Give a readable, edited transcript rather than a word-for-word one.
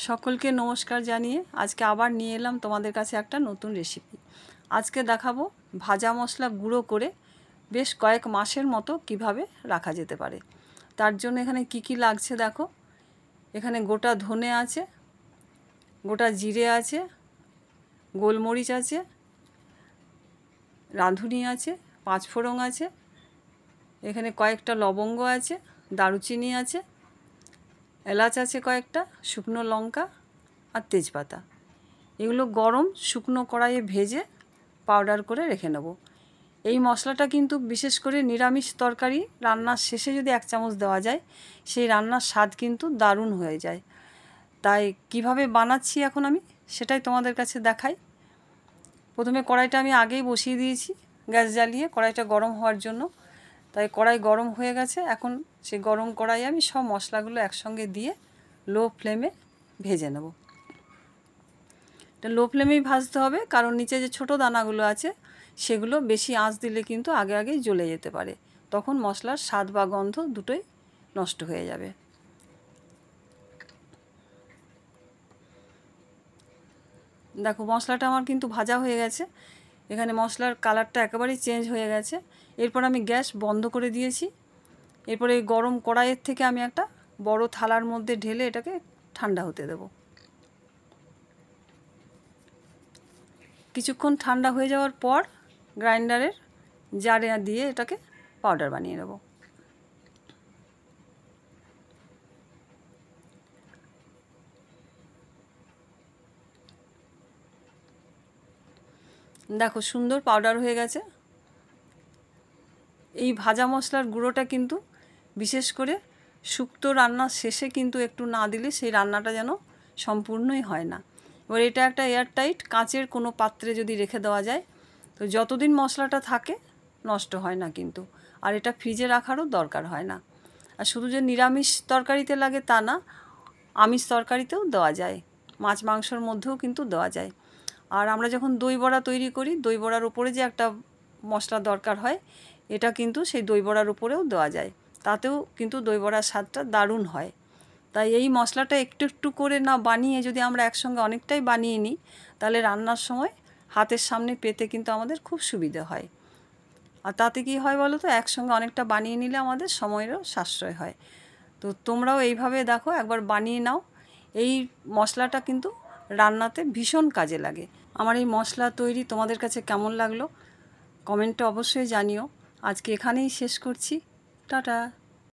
সকলকে নমস্কার জানিয়ে আজকে আবার নিয়ে এলাম তোমাদের কাছে একটা নতুন রেসিপি। আজকে দেখাবো ভাজা মশলা গুঁড়ো করে বেশ কয়েক মাসের মতো কিভাবে রাখা যেতে পারে। তার জন্য এখানে কি লাগছে দেখো। এখানে গোটা ধনে আছে, গোটা জিরে আছে, গোলমরিচ আছে, রাঁধুনি আছে, পাঁচফোড়ন আছে, এখানে কয়েকটা লবঙ্গ আছে, দারুচিনি আছে, এলাচ আছে কয়েকটা, শুকনো লঙ্কা আর তেজপাতা। এগুলো গরম শুকনো কড়াইয়ে ভেজে পাউডার করে রেখে নেব। এই মশলাটা কিন্তু বিশেষ করে নিরামিষ তরকারি রান্নার শেষে যদি 1 চামচ দেওয়া যায়, সেই রান্নার স্বাদ কিন্তু দারুণ হয়ে যায়। তাই কিভাবে বানাচ্ছি এখন আমি সেটাই তোমাদের কাছে দেখাই। প্রথমে কড়াইটা আমি আগেই বসিয়ে দিয়েছি গ্যাস জ্বালিয়ে, কড়াইটা গরম হওয়ার জন্য। তাই কড়াই গরম হয়ে গেছে। এখন সেই গরম কড়াইয়ে আমি সব মশলাগুলো একসঙ্গে দিয়ে লো ফ্লেমে ভেজে নেব। এটা লো ফ্লেমেই ভাজতে হবে, কারণ নিচে যে ছোটো দানাগুলো আছে সেগুলো বেশি আঁচ দিলে কিন্তু আগেই জ্বলে যেতে পারে, তখন মশলার স্বাদ বা গন্ধ দুটোই নষ্ট হয়ে যাবে। দেখো মশলাটা আমার কিন্তু ভাজা হয়ে গেছে। এখানে মশলার কালারটা একেবারেই চেঞ্জ হয়ে গেছে। এরপর আমি গ্যাস বন্ধ করে দিয়েছি। এরপরে এই গরম কড়াইয়ের থেকে আমি একটা বড় থালার মধ্যে ঢেলে এটাকে ঠান্ডা হতে দেব। কিছুক্ষণ ঠান্ডা হয়ে যাওয়ার পর গ্রাইন্ডারের জারে দিয়ে এটাকে পাউডার বানিয়ে নেব। দেখো সুন্দর পাউডার হয়ে গেছে। এই ভাজা মশলার গুঁড়োটা কিন্তু বিশেষ করে শুক্তো রান্নার শেষে কিন্তু একটু না দিলে সেই রান্নাটা যেন সম্পূর্ণই হয় না। এবার এটা একটা এয়ারটাইট কাঁচের কোনো পাত্রে যদি রেখে দেওয়া যায়, তো যতদিন মশলাটা থাকে নষ্ট হয় না কিন্তু। আর এটা ফ্রিজে রাখারও দরকার হয় না। আর শুধু যে নিরামিষ তরকারিতে লাগে তা না, আমিষ তরকারিতেও দেওয়া যায়, মাছ মাংসর মধ্যেও কিন্তু দেওয়া যায়। আর আমরা যখন দই বড়া তৈরি করি, দই বড়ার উপরে যে একটা মশলা দরকার হয়, এটা কিন্তু সেই দই বড়ার উপরেও দেওয়া যায়, তাতেও কিন্তু দই বড়ার স্বাদটা দারুণ হয়। তাই এই মশলাটা একটু একটু করে না বানিয়ে যদি আমরা একসঙ্গে অনেকটাই বানিয়ে নিই, তাহলে রান্নার সময় হাতের সামনে পেতে কিন্তু আমাদের খুব সুবিধে হয়। আর তাতে কি হয় বলো তো, একসঙ্গে অনেকটা বানিয়ে নিলে আমাদের সময়েরও সাশ্রয় হয়। তো তোমরাও এইভাবে দেখো, একবার বানিয়ে নাও। এই মশলাটা কিন্তু রান্নাতে ভীষণ কাজে লাগে। আমার এই মশলা তৈরি তোমাদের কাছে কেমন লাগলো কমেন্টে অবশ্যই জানিও। আজকে এখানেই শেষ করছি। টাটা।